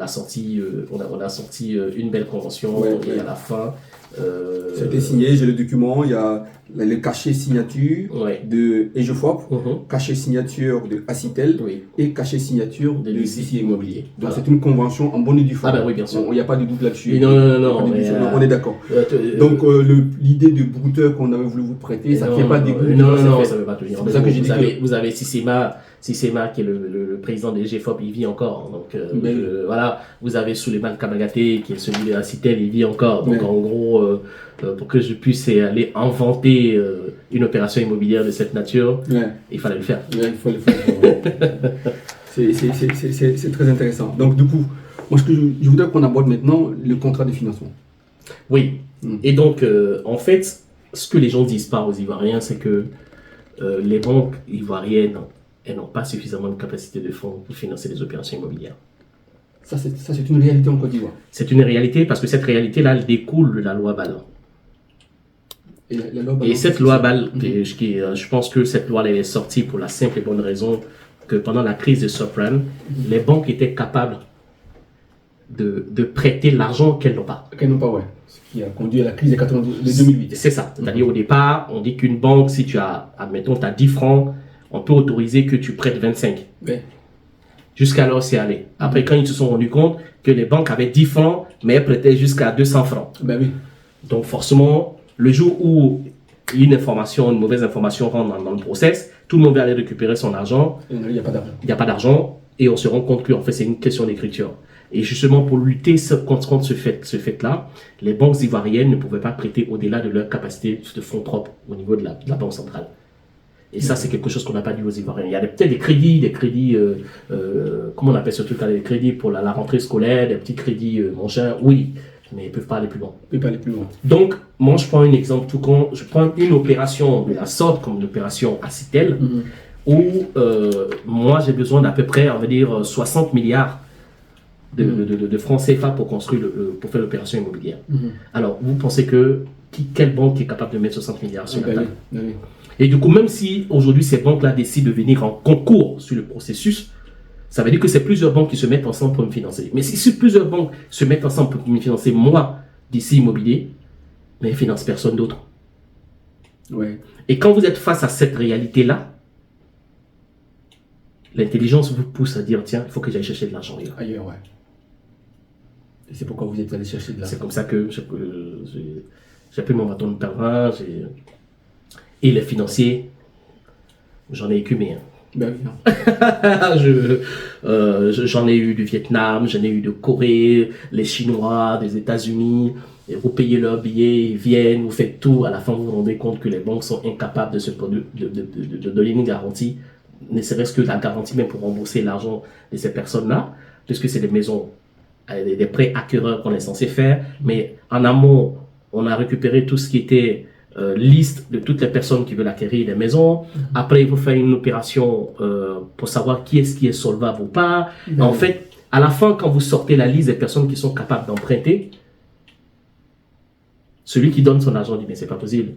a sorti, on a sorti une belle convention et à la fin. C'était signé, j'ai le document, il y a le cachet signature de EGEFOP, cachet signature de Acitel et cachet signature de Lucie Immobilier. Donc c'est une convention en bonne et due forme. Ah ben oui, bien sûr. Il n'y a pas de doute là-dessus. Non, on est d'accord. Donc l'idée de brouteur qu'on avait voulu vous prêter, ça ne fait pas des goûts. Non, ça ne veut pas tenir. C'est pour ça que j'ai dit vous avez Sissema qui est le président des GFOP, il vit encore. Donc voilà, vous avez Souleymane Kamagaté qui est celui de Acitel, il vit encore. Donc en gros, pour que je puisse aller inventer une opération immobilière de cette nature, il fallait le faire. Il faut le faire. C'est très intéressant. Donc du coup, moi je voudrais qu'on aborde maintenant le contrat de financement. Oui. Et donc en fait, ce que les gens disent pas aux Ivoiriens, c'est que les banques ivoiriennes, elles n'ont pas suffisamment de capacité de fonds pour financer les opérations immobilières. Ça, c'est une réalité en Côte d'Ivoire. C'est une réalité parce que cette réalité-là, elle découle de la loi BAL. Et cette loi BAL, je pense que cette loi elle est sortie pour la simple et bonne raison que pendant la crise de subprime, les banques étaient capables de prêter l'argent qu'elles n'ont pas. Qu'elles n'ont pas, ouais. Ce qui a conduit à la crise de 2008. C'est ça. C'est-à-dire au départ, on dit qu'une banque, si tu as, admettons, tu as 10 francs, on peut autoriser que tu prêtes 25. Ouais. Jusqu'alors, c'est allé. Après, quand ils se sont rendus compte que les banques avaient 10 francs, mais elles prêtaient jusqu'à 200 francs. Ben oui. Donc forcément, le jour où une mauvaise information rentre dans le process, tout le monde va aller récupérer son argent. Il n'y a pas d'argent. Il n'y a pas d'argent et on se rend compte qu'en fait, c'est une question d'écriture. Et justement, pour lutter contre ce fait-là, les banques ivoiriennes ne pouvaient pas prêter au-delà de leur capacité de fonds propres au niveau de la banque centrale. Et ça, c'est quelque chose qu'on n'a pas dit aux Ivoiriens. Il y a peut-être des crédits, comment on appelle ce truc-là, des crédits pour la rentrée scolaire, des petits crédits, mon cher, oui, mais ils ne peuvent pas aller plus loin. Ils ne peuvent pas aller plus loin. Donc, moi, je prends un exemple tout con. Je prends une opération de la sorte, comme l'opération Acitel, où moi, j'ai besoin d'à peu près, on va dire, 60 milliards de francs CFA pour construire, pour faire l'opération immobilière. Alors, vous pensez que quelle banque est capable de mettre 60 milliards sur la table? Et du coup, même si aujourd'hui ces banques-là décident de venir en concours sur le processus, ça veut dire que c'est plusieurs banques qui se mettent ensemble pour me financer. Mais si plusieurs banques se mettent ensemble pour me financer, moi, d'ici immobilier, mais elles ne financent personne d'autre. Ouais. Et quand vous êtes face à cette réalité-là, l'intelligence vous pousse à dire, tiens, il faut que j'aille chercher de l'argent ailleurs. Ouais. Et c'est pourquoi vous êtes allé chercher de l'argent. C'est comme ça que j'ai pris mon bâton de pèlerin, et les financiers, j'en ai écumé. Ben oui, j'en ai eu du Vietnam, j'en ai eu de Corée, les Chinois, des États-Unis. Vous payez leurs billets, ils viennent, vous faites tout. À la fin, vous vous rendez compte que les banques sont incapables de donner une garantie, ne serait-ce que la garantie même pour rembourser l'argent de ces personnes-là, puisque c'est des maisons, des prêts acquéreurs qu'on est censé faire. Mais en amont, on a récupéré tout ce qui était liste de toutes les personnes qui veulent acquérir des maisons. Après, il faut faire une opération pour savoir qui est solvable ou pas. En fait, à la fin, quand vous sortez la liste des personnes qui sont capables d'emprunter, celui qui donne son argent dit mais c'est pas possible.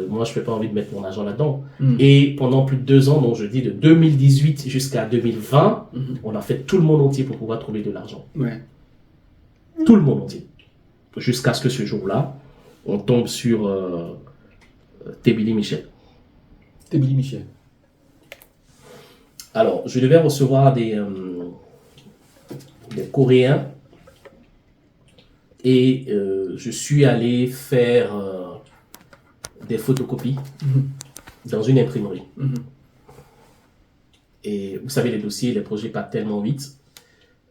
Moi, je n'ai pas envie de mettre mon argent là-dedans. Et pendant plus de 2 ans, donc je dis de 2018 jusqu'à 2020, on a fait tout le monde entier pour pouvoir trouver de l'argent. Ouais. Tout le monde entier. Jusqu'à ce que ce jour-là, on tombe sur Tébili Michel. Tébili Michel. Alors, je devais recevoir des Coréens et je suis allé faire des photocopies dans une imprimerie. Et vous savez, les dossiers, les projets partent tellement vite.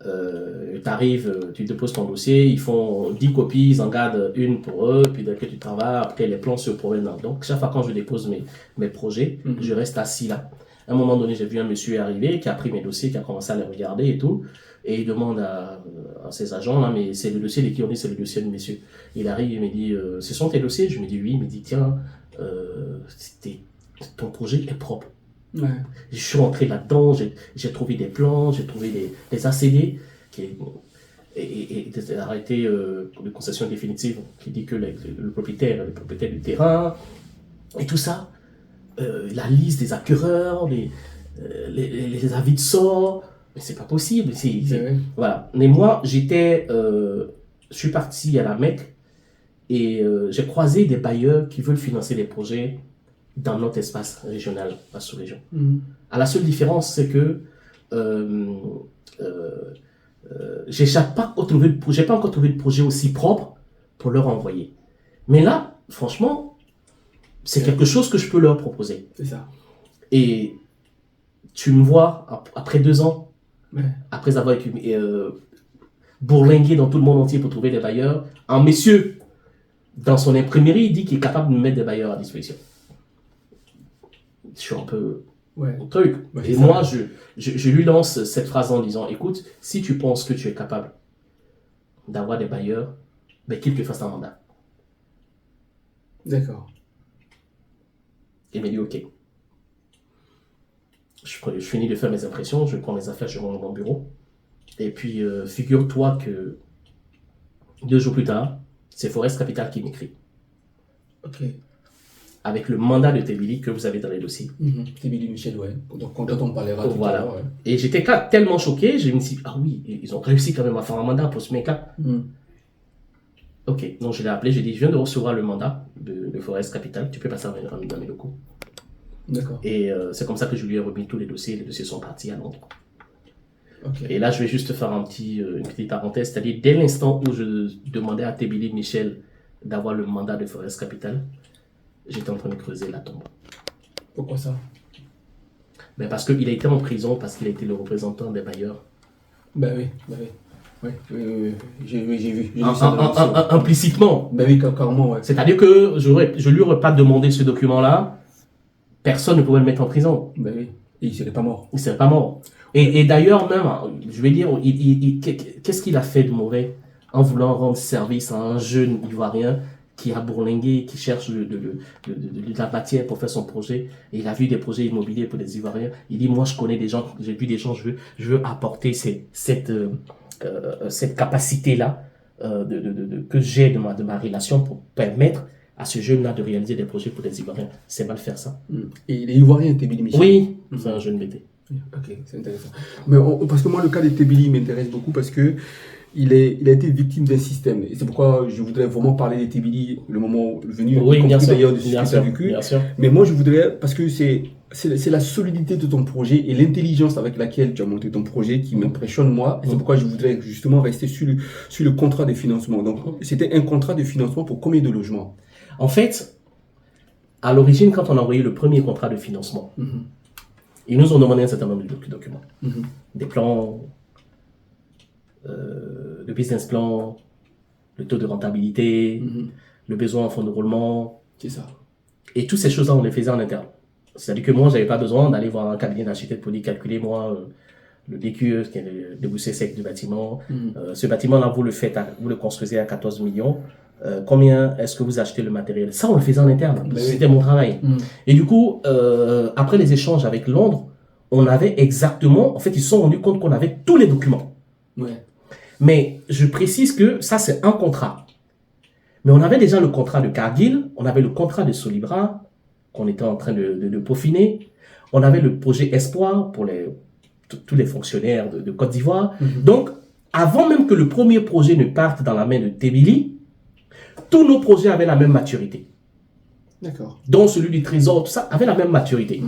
Tu arrives, tu déposes ton dossier, ils font 10 copies, ils en gardent une pour eux, puis dès que tu travailles, après les plans se promènent. Donc, chaque fois quand je dépose mes projets, je reste assis là. À un moment donné, j'ai vu un monsieur arriver qui a pris mes dossiers, qui a commencé à les regarder et tout, et il demande à ses agents, là, mais c'est le dossier de qui on dit, c'est le dossier de monsieur. Il arrive, il me dit, ce sont tes dossiers? Je me dis oui, il me dit, tiens, ton projet est propre. Ouais. Je suis rentré là-dedans, j'ai trouvé des plans, j'ai trouvé des ACD et des arrêtés de concession définitive qui dit que le propriétaire du terrain et tout ça, la liste des acquéreurs, les avis de sort, mais c'est pas possible. Voilà. Mais moi, je suis parti à la Mecque et j'ai croisé des bailleurs qui veulent financer des projets dans notre espace régional, pas sous-région. À la seule différence, c'est que j'ai pas encore trouvé de projet aussi propre pour leur envoyer. Mais là, franchement, c'est quelque chose que je peux leur proposer. C'est ça. Et tu me vois, après 2 ans, après avoir bourlingué dans tout le monde entier pour trouver des bailleurs, un monsieur, dans son imprimerie, il dit qu'il est capable de me mettre des bailleurs à disposition. Je suis un peu au truc. Et moi, je lui lance cette phrase en disant, écoute, si tu penses que tu es capable d'avoir des bailleurs, ben, qu'il te fasse un mandat. D'accord. Il m'a dit, ok. Je finis de faire mes impressions, je prends mes affaires, je rentre dans mon bureau. Et puis, figure-toi que 2 jours plus tard, c'est Forest Capital qui m'écrit. Ok. Avec le mandat de Tebili que vous avez dans les dossiers. Tebili Michel, ouais. Donc, quand on parlera tout voilà. à l'heure. Ouais. Et j'étais tellement choqué, je me suis dit, ah oui, ils ont réussi quand même à faire un mandat pour ce mec-là. Ok, donc je l'ai appelé, j'ai dit, je viens de recevoir le mandat de Forest Capital, tu peux passer dans mes locaux. D'accord. Et c'est comme ça que je lui ai remis tous les dossiers sont partis à Londres. Okay. Et là, je vais juste faire une petite parenthèse, c'est-à-dire dès l'instant où je demandais à Tebili Michel d'avoir le mandat de Forest Capital, j'étais en train de creuser la tombe. Pourquoi ça? Ben parce qu'il a été en prison, parce qu'il a été le représentant des bailleurs. Ben oui. Oui. J'ai vu. Implicitement. Ben oui, carrément, ouais. C'est-à-dire que je lui aurais pas demandé ce document-là, personne ne pouvait le mettre en prison. Ben oui. Et il serait pas mort. Il serait pas mort. Et d'ailleurs, même, je vais dire, qu'est-ce qu'il a fait de mauvais en voulant rendre service à un jeune Ivoirien qui a bourlingué, qui cherche de la matière pour faire son projet. Et il a vu des projets immobiliers pour des Ivoiriens. Il dit, moi, je connais des gens, j'ai vu des gens, je veux apporter cette capacité-là que j'ai de ma relation pour permettre à ce jeune-là de réaliser des projets pour des Ivoiriens. C'est mal faire ça. Et il est Ivoirien, Tebili Michel? Oui, c'est un jeune BT. Ok, c'est intéressant. Mais parce que moi, le cas de Tebili m'intéresse beaucoup parce que il a été victime d'un système. Et c'est pourquoi je voudrais vraiment parler de Tebili le moment venu. Oui, bien sûr. D'ailleurs, de ce que tu as vécu. Mais moi, je voudrais, parce que c'est la solidité de ton projet et l'intelligence avec laquelle tu as monté ton projet qui m'impressionne moi. Et c'est pourquoi je voudrais justement rester sur le contrat de financement. Donc, c'était un contrat de financement pour combien de logements? En fait, à l'origine, quand on a envoyé le premier contrat de financement, ils nous ont demandé un certain nombre de documents. Des plans, le business plan, le taux de rentabilité, le besoin en fonds de roulement. C'est ça. Et toutes ces choses-là, on les faisait en interne. C'est-à-dire que moi, je n'avais pas besoin d'aller voir un cabinet d'architecte pour lui calculer, moi, le DQE, qui est le débouché sec du bâtiment. Ce bâtiment-là, vous le construisez à 14 millions. Combien est-ce que vous achetez le matériel? Ça, on le faisait en interne. C'était mon travail. Et du coup, après les échanges avec Londres, on avait exactement... En fait, ils se sont rendus compte qu'on avait tous les documents. Ouais. Mais je précise que ça, c'est un contrat. Mais on avait déjà le contrat de Cargill, on avait le contrat de Solibra, qu'on était en train de peaufiner. On avait le projet Espoir pour tous les fonctionnaires de Côte d'Ivoire. Donc, avant même que le premier projet ne parte dans la main de Tebili, tous nos projets avaient la même maturité. D'accord. Donc celui du Trésor, tout ça, avait la même maturité.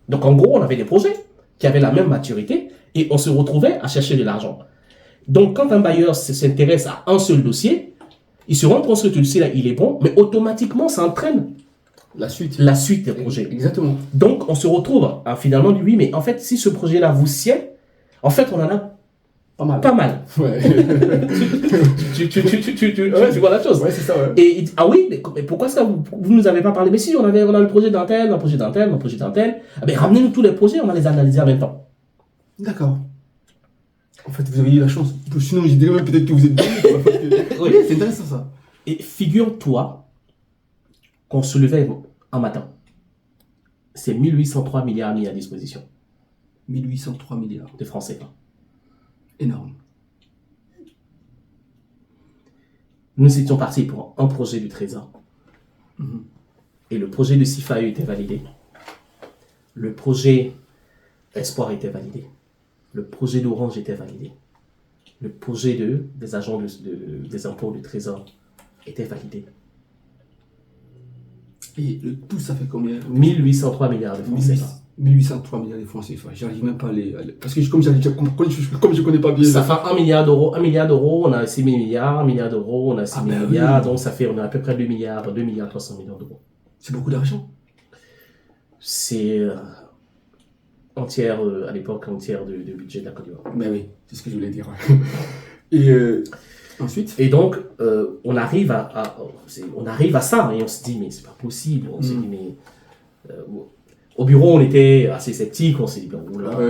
Donc en gros, on avait des projets qui avaient la même maturité et on se retrouvait à chercher de l'argent. Donc quand un bailleur s'intéresse à un seul dossier, il se rend compte que ce dossier-là, il est bon, mais automatiquement, ça entraîne la suite des projets. Exactement. Donc on se retrouve à finalement dire, oui, mais en fait, si ce projet-là vous sied, en fait, on en a pas mal. Ouais. tu vois la chose. Ouais, c'est ça, ouais. Et il dit, ah oui, mais pourquoi ça, vous nous avez pas parlé? Mais si, on a le projet d'antenne, un projet d'antenne, un projet d'antenne. Ah ben, ramenez-nous tous les projets, on va les analyser en même temps. D'accord. En fait, vous avez eu la chance. Sinon, je dirais même peut-être que vous êtes bien. Oui, c'est intéressant ça. Et figure-toi qu'on se levait un matin. C'est 1803 milliards mis à disposition. 1803 milliards. De francs CFA. Énorme. Nous étions partis pour un projet du Trésor. Et le projet de CIFAE était validé. Le projet Espoir était validé. le projet d'Orange était validé. Le projet des agents des impôts du Trésor était validé. Et le tout, ça fait combien? 1803 milliards de francs CFA. 1803 milliards de francs CFA. J'arrive même pas à les... Parce que comme je connais pas bien... Ça fait 1 milliard d'euros. 1 milliard d'euros, on a 6 000 milliards. 1 milliard d'euros, on a 6 000 milliards. Oui. Donc ça fait, on a à peu près 2 milliards 300 millions d'euros. C'est beaucoup d'argent. C'est à l'époque, entière du budget de la Côte d'Ivoire. Ben oui, c'est ce que je voulais dire. Et ensuite? Et donc, on arrive à ça et on se dit, mais c'est pas possible. On se dit, mais... au bureau, on était assez sceptiques. On s'est dit,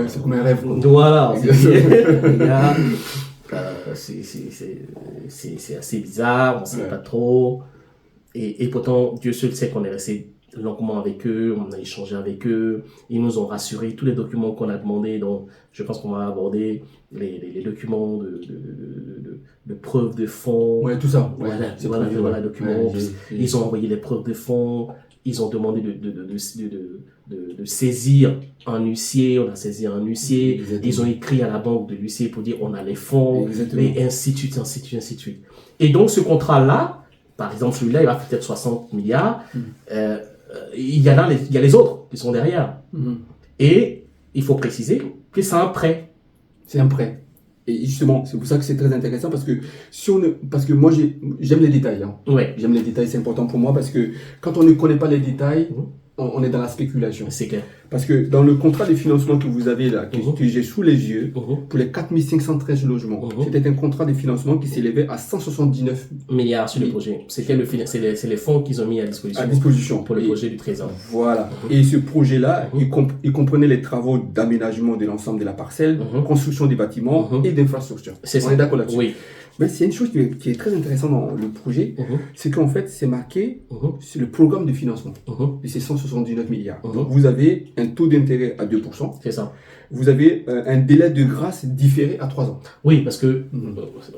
c'est comme un rêve. Voilà, on s'est dit, c'est assez bizarre, on ne sait pas trop. Et pourtant, Dieu seul sait qu'on est resté longuement avec eux, on a échangé avec eux, ils nous ont rassuré tous les documents qu'on a demandés, donc je pense qu'on va aborder les documents de preuves de fonds. Ouais, tout ça. Voilà, documents. Ils ont envoyé les preuves de fonds, ils ont demandé de saisir un huissier, on a saisi un huissier, ils ont écrit à la banque de l'huissier pour dire on a les fonds, et ainsi de suite, ainsi de suite, ainsi de suite. Et donc ce contrat-là, par exemple celui-là, il va peut-être 60 milliards, il y a les autres qui sont derrière. Et il faut préciser que c'est un prêt. C'est un prêt. Et justement, c'est pour ça que c'est très intéressant parce que moi j'aime les détails. Hein. Ouais. J'aime les détails, c'est important pour moi parce que quand on ne connaît pas les détails, on est dans la spéculation. C'est clair. Parce que dans le contrat de financement que vous avez là, que j'ai sous les yeux, pour les 4513 logements, c'était un contrat de financement qui s'élevait à 179 milliards sur le projet. C'est les fonds qu'ils ont mis à disposition pour le projet du Trésor. Voilà. Et ce projet-là, il comprenait les travaux d'aménagement de l'ensemble de la parcelle, construction des bâtiments et d'infrastructures. On est d'accord là-dessus. Oui. Mais c'est une chose qui est très intéressante dans le projet, c'est qu'en fait, c'est marqué sur le programme de financement de ces 179 milliards. Donc, vous avez un taux d'intérêt à 2%. C'est ça. Vous avez un délai de grâce différé à 3 ans. Oui, parce que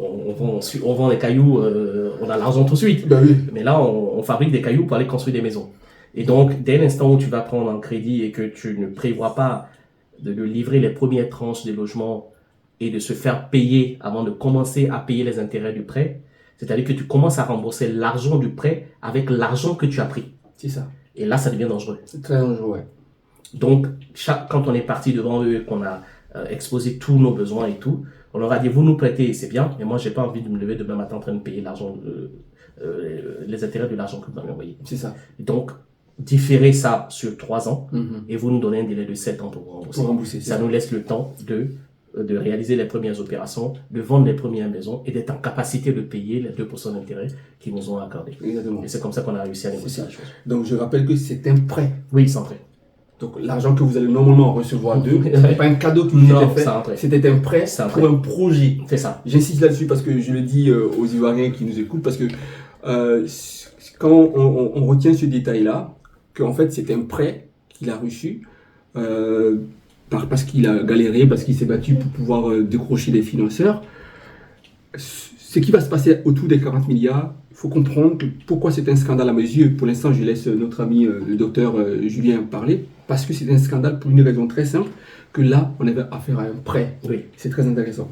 on vend des cailloux, on a l'argent tout de suite. Ben oui. Mais là, on fabrique des cailloux pour aller construire des maisons. Et donc, dès l'instant où tu vas prendre un crédit et que tu ne prévois pas de livrer les premières tranches des logements et de se faire payer avant de commencer à payer les intérêts du prêt, c'est-à-dire que tu commences à rembourser l'argent du prêt avec l'argent que tu as pris. C'est ça. Et là, ça devient dangereux. C'est très dangereux, ouais. Donc, quand on est parti devant eux, qu'on a exposé tous nos besoins et tout, on leur a dit, vous nous prêtez, c'est bien, mais moi, j'ai pas envie de me lever demain matin en train de payer l'argent, les intérêts de l'argent que vous m'avez envoyé. C'est ça. Donc, différez ça sur 3 ans et vous nous donnez un délai de 7 ans pour vous rembourser. Ça nous laisse le temps de réaliser les premières opérations, de vendre les premières maisons et d'être en capacité de payer les 2% d'intérêt qu'ils nous ont accordé. Exactement. Et c'est comme ça qu'on a réussi à négocier la chose. Donc, je rappelle que c'est un prêt. Oui, c'est un prêt. Donc, l'argent que vous allez normalement recevoir d'eux, ce n'est pas un cadeau qui vous était fait, c'était un prêt pour un projet. C'est ça. J'insiste là-dessus parce que je le dis aux Ivoiriens qui nous écoutent, parce que quand on retient ce détail-là, qu'en fait, c'est un prêt qu'il a reçu, parce qu'il a galéré, parce qu'il s'est battu pour pouvoir décrocher des financeurs. Ce qui va se passer autour des 40 milliards, il faut comprendre pourquoi c'est un scandale à mes yeux. Pour l'instant, je laisse notre ami le docteur Julien parler, parce que c'est un scandale pour une raison très simple, que là, on avait affaire à un prêt. Oui. C'est très intéressant.